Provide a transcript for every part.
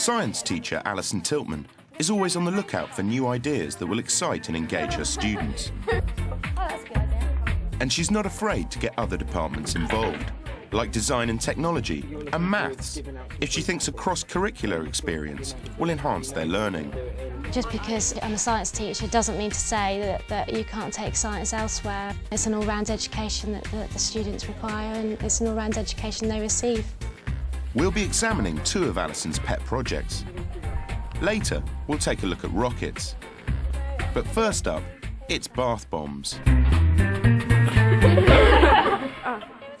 Science teacher Alison Tiltman is always on the lookout for new ideas that will excite and engage her students. And she's not afraid to get other departments involved, like design and technology and maths, if she thinks a cross-curricular experience will enhance their learning. Just because I'm a science teacher doesn't mean to say that you can't take science elsewhere. It's an all-round education that the students require, and it's an all-round education they receive. We'll be examining two of Alison's pet projects. Later, we'll take a look at rockets. But first up, it's bath bombs.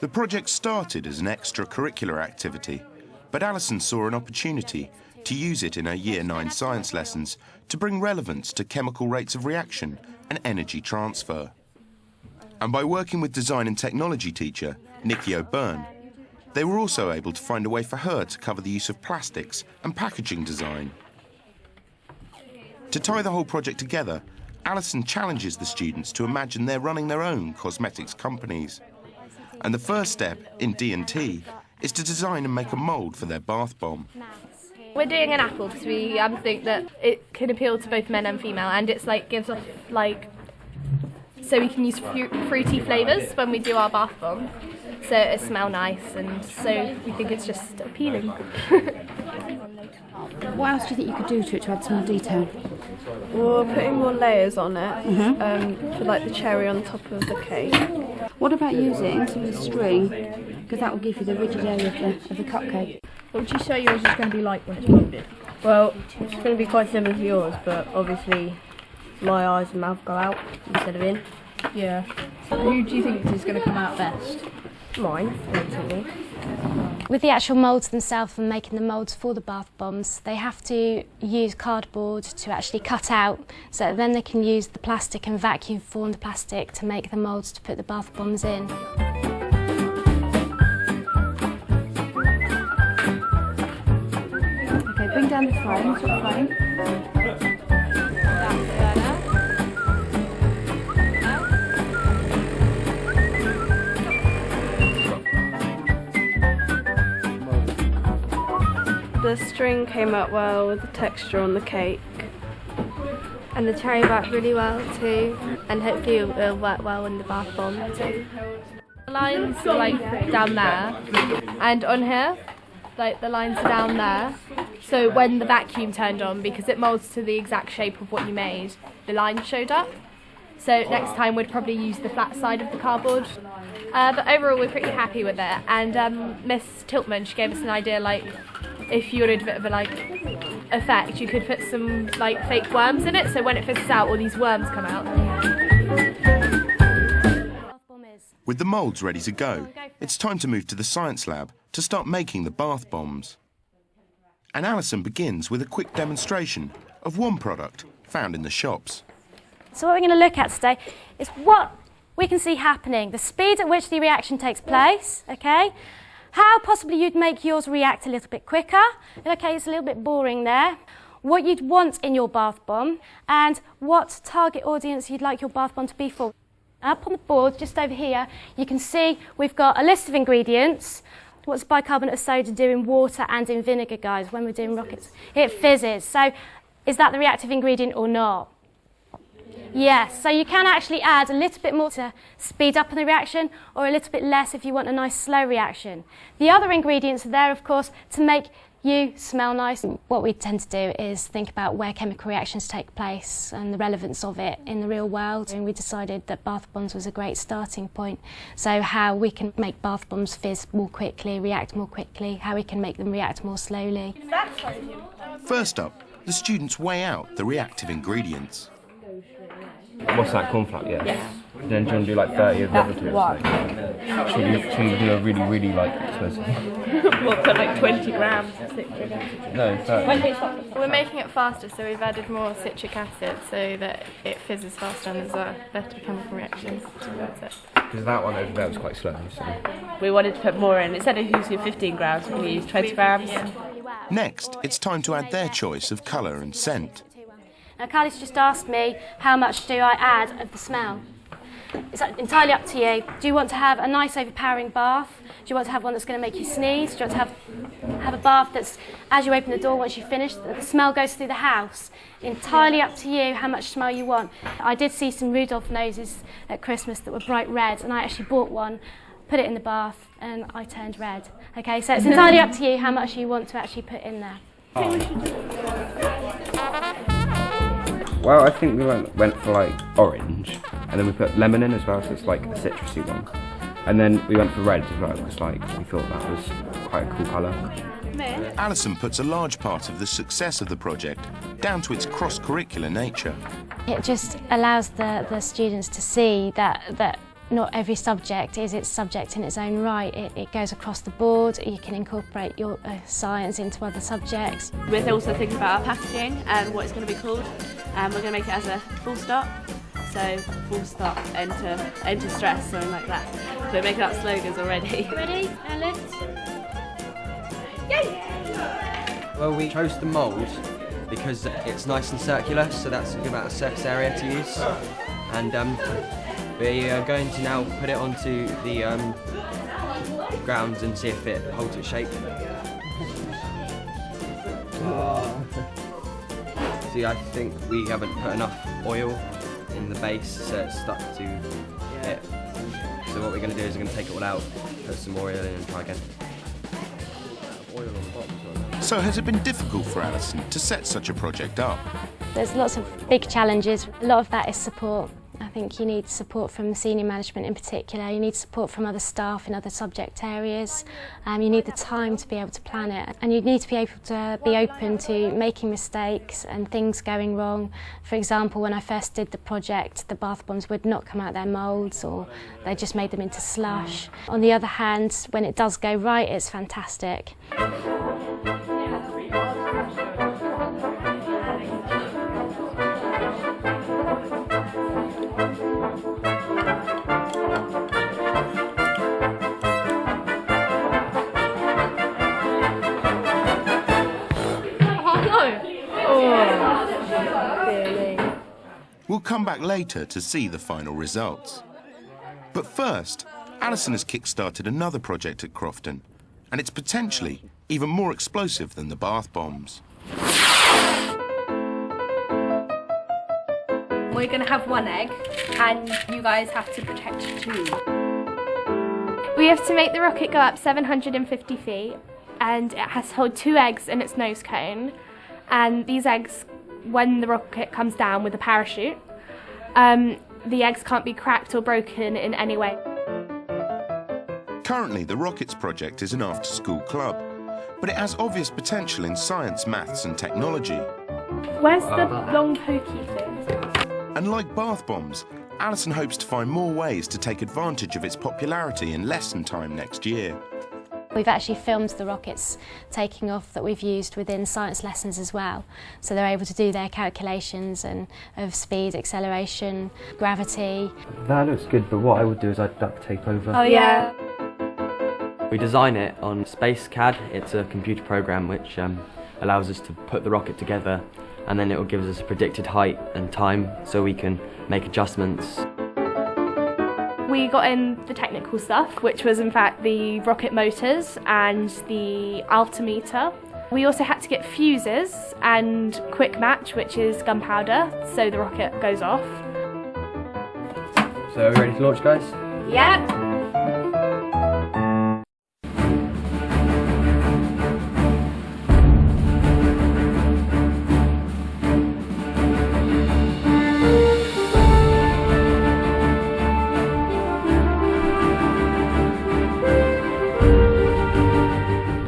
The project started as an extracurricular activity, but Alison saw an opportunity to use it in her Year 9 science lessons to bring relevance to chemical rates of reaction and energy transfer. And by working with design and technology teacher Nikki O'Byrne, they were also able to find a way for her to cover the use of plastics and packaging design. To tie the whole project together, Alison challenges the students to imagine they're running their own cosmetics companies. And the first step in D&T is to design and make a mould for their bath bomb. We're doing an apple because we think that it can appeal to both men and female, and it's gives off so we can use fruity flavours when we do our bath bomb, so it smells nice, and so we think it's just appealing. What else do you think you could do to it to add some more detail? We're putting more layers on it, for the cherry on top of the cake. What about using some of the string, because that will give you the rigid area of the cupcake? What would you say yours is going to be like when it's molded? Well, it's going to be quite similar to yours, but obviously my eyes and mouth go out instead of in. Yeah. So who do you think is going to come out best? Mine, ultimately. With the actual moulds themselves and making the moulds for the bath bombs, they have to use cardboard to actually cut out, so that then they can use the plastic and vacuum form the plastic to make the moulds to put the bath bombs in. Okay, bring down the flame, sort of flame. The string came out well with the texture on the cake. And the cherry worked really well too, and hopefully it'll work well in the bath bomb too. The lines are down there, and on here, the lines are down there. So when the vacuum turned on, because it moulds to the exact shape of what you made, the lines showed up. So next time we'd probably use the flat side of the cardboard. But overall we're pretty happy with it. And Miss Tiltman, she gave us an idea if you wanted a bit of effect, you could put some fake worms in it, so when it fizzes out, all these worms come out. With the moulds ready to go, it's time to move to the science lab to start making the bath bombs. And Alison begins with a quick demonstration of one product found in the shops. So what we're going to look at today is what we can see happening, the speed at which the reaction takes place, okay? How possibly you'd make yours react a little bit quicker. Okay, it's a little bit boring there. What you'd want in your bath bomb, and what target audience you'd like your bath bomb to be for. Up on the board, just over here, you can see we've got a list of ingredients. What's bicarbonate of soda do in water and in vinegar, guys, when we're doing rockets? It fizzes. So is that the reactive ingredient or not? Yes, so you can actually add a little bit more to speed up the reaction, or a little bit less if you want a nice slow reaction. The other ingredients are there, of course, to make you smell nice. What we tend to do is think about where chemical reactions take place and the relevance of it in the real world, and we decided that bath bombs was a great starting point. So how we can make bath bombs fizz more quickly, react more quickly, how we can make them react more slowly. First up, the students weigh out the reactive ingredients. What's that, cornflour? Yeah. Yes. Then do you want to do 30 of the other two? What? Should we do a really expensive? We'll put 20 grams of citric acid. No, 30. We're making it faster, so we've added more citric acid so that it fizzes faster and there's a better chemical reaction. That's it. Because that one over there was quite slow, so. We wanted to put more in. Instead of using 15 grams, we used 20 grams. Next, it's time to add their choice of colour and scent. Now, Carly's just asked me how much do I add of the smell. It's entirely up to you. Do you want to have a nice overpowering bath? Do you want to have one that's going to make you sneeze? Do you want to have a bath that's, as you open the door, once you finish, the smell goes through the house? Entirely up to you how much smell you want. I did see some Rudolph noses at Christmas that were bright red, and I actually bought one, put it in the bath, and I turned red. Okay, so it's entirely up to you how much you want to actually put in there. Well, I think we went for like orange, and then we put lemon in as well, so it's like a citrusy one. And then we went for red as well, because like we thought that was quite a cool colour. Alison puts a large part of the success of the project down to its cross-curricular nature. It just allows the students to see that not every subject is its subject in its own right. It goes across the board. You can incorporate your science into other subjects. We're also thinking about our packaging and what it's going to be called. We're going to make it as a full stop. So full stop, enter stress, something like that. So we're making up slogans already. Ready, Alex? Yay! Well, we chose the mould because it's nice and circular, so that's a good amount of surface area to use. And we are going to now put it onto the grounds and see if it holds its shape. See, I think we haven't put enough oil in the base, so it's stuck to it. So what we're going to do is we're going to take it all out, put some more oil in and try again. Oil on the bottom as well. So has it been difficult for Alison to set such a project up? There's lots of big challenges. A lot of that is support. I think you need support from senior management in particular. You need support from other staff in other subject areas. You need the time to be able to plan it, and you need to be able to be open to making mistakes and things going wrong. For example, when I first did the project, the bath bombs would not come out their moulds, or they just made them into slush. On the other hand, when it does go right, it's fantastic. We'll come back later to see the final results. But first, Alison has kick-started another project at Crofton, and it's potentially even more explosive than the bath bombs. We're going to have one egg, and you guys have to protect 2. We have to make the rocket go up 750 feet, and it has to hold 2 eggs in its nose cone. And these eggs, when the rocket comes down with a parachute, the eggs can't be cracked or broken in any way. Currently, the Rockets project is an after-school club, but it has obvious potential in science, maths and technology. Where's the long pokey thing? And like bath bombs, Alison hopes to find more ways to take advantage of its popularity in lesson time next year. We've actually filmed the rockets taking off that we've used within science lessons as well. So they're able to do their calculations and of speed, acceleration, gravity. That looks good, but what I would do is I'd duct tape over. Oh yeah. We design it on SpaceCAD. It's a computer program which allows us to put the rocket together, and then it will give us a predicted height and time so we can make adjustments. We got in the technical stuff, which was in fact the rocket motors and the altimeter. We also had to get fuses and quick match, which is gunpowder, so the rocket goes off. So are we ready to launch, guys? Yeah.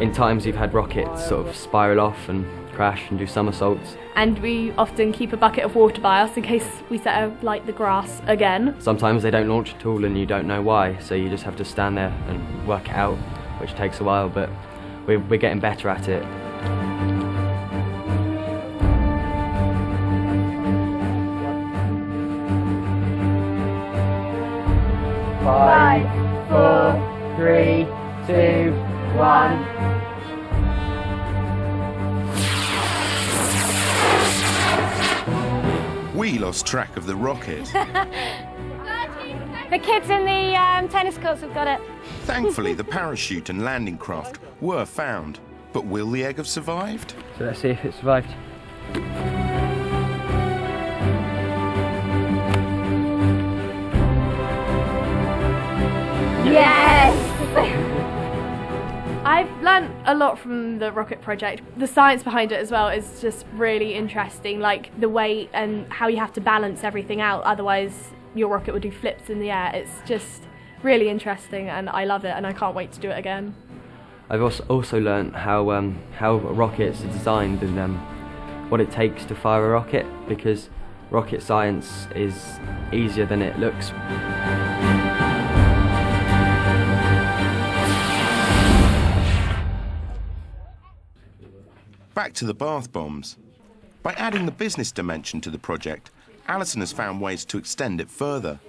In times you've had rockets sort of spiral off and crash and do somersaults. And we often keep a bucket of water by us in case we set out like the grass again. Sometimes they don't launch at all and you don't know why, so you just have to stand there and work it out, which takes a while, but we're getting better at it. Five, 4, 3, 2, 1. We lost track of the rocket. 13 The kids in the tennis courts have got it. Thankfully, the parachute and landing craft were found. But will the egg have survived? So let's see if it survived. I've learnt a lot from the rocket project. The science behind it as well is just really interesting, like the way and how you have to balance everything out, otherwise your rocket would do flips in the air. It's just really interesting and I love it and I can't wait to do it again. I've also learnt how rockets are designed and what it takes to fire a rocket, because rocket science is easier than it looks. Back to the bath bombs. By adding the business dimension to the project, Alison has found ways to extend it further.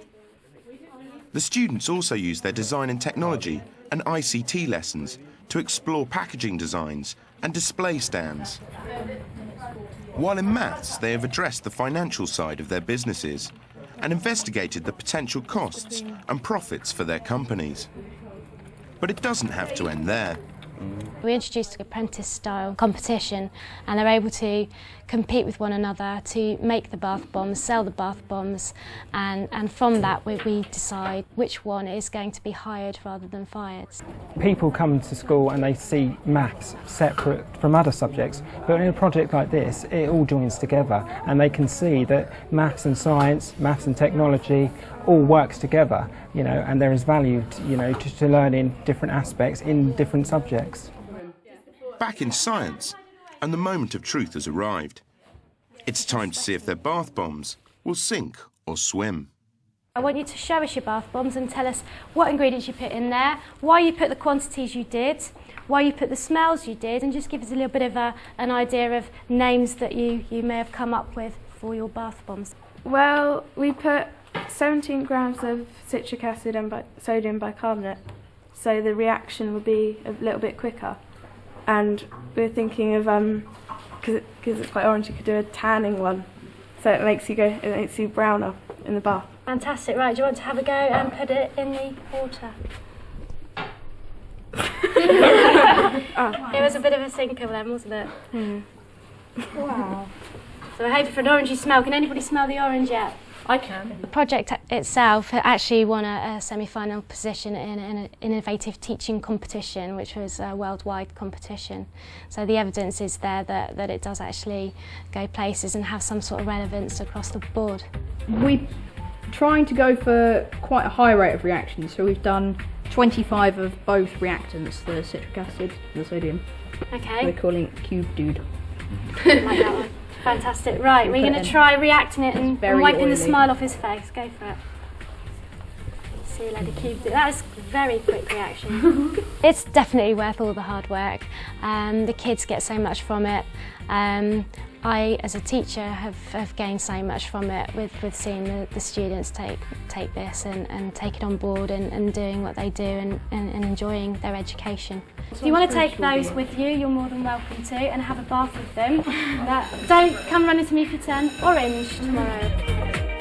The students also use their design and technology and ICT lessons to explore packaging designs and display stands. While in maths, they have addressed the financial side of their businesses and investigated the potential costs and profits for their companies. But it doesn't have to end there. We introduced an apprentice-style competition and they're able to compete with one another to make the bath bombs, sell the bath bombs, and from that we decide which one is going to be hired rather than fired. People come to school and they see maths separate from other subjects, but in a project like this it all joins together and they can see that maths and science, maths and technology all works together, you know, and there is value to learning different aspects in different subjects. Back in science, and the moment of truth has arrived. It's time to see if their bath bombs will sink or swim. I want you to show us your bath bombs and tell us what ingredients you put in there, why you put the quantities you did, why you put the smells you did, and just give us a little bit of an idea of names that you may have come up with for your bath bombs. Well, we put 17 grams of citric acid and sodium bicarbonate, so the reaction will be a little bit quicker. And we're thinking of, because it's quite orange, you could do a tanning one, so it makes you browner in the bath. Fantastic. Right, do you want to have a go and put it in the water? It was a bit of a sinker then, wasn't it? Wow. So we're hoping for an orangey smell. Can anybody smell the orange yet? I can. The project itself actually won a semi-final position in an innovative teaching competition, which was a worldwide competition. So the evidence is there that it does actually go places and have some sort of relevance across the board. We're trying to go for quite a high rate of reaction, so we've done 25 of both reactants, the citric acid and the sodium. Okay. We're calling it Cube Dude. Like that one. Fantastic. Right, we're going to try reacting it and wiping oily. the smile off his face. Go for it. See you later, Cube. That was a very quick reaction. It's definitely worth all the hard work. The kids get so much from it. I, as a teacher, have gained so much from it with seeing the students take this and take it on board and doing what they do and enjoying their education. If you want to take those with you, you're more than welcome to, and have a bath with them. Don't come running to me if you turn orange tomorrow.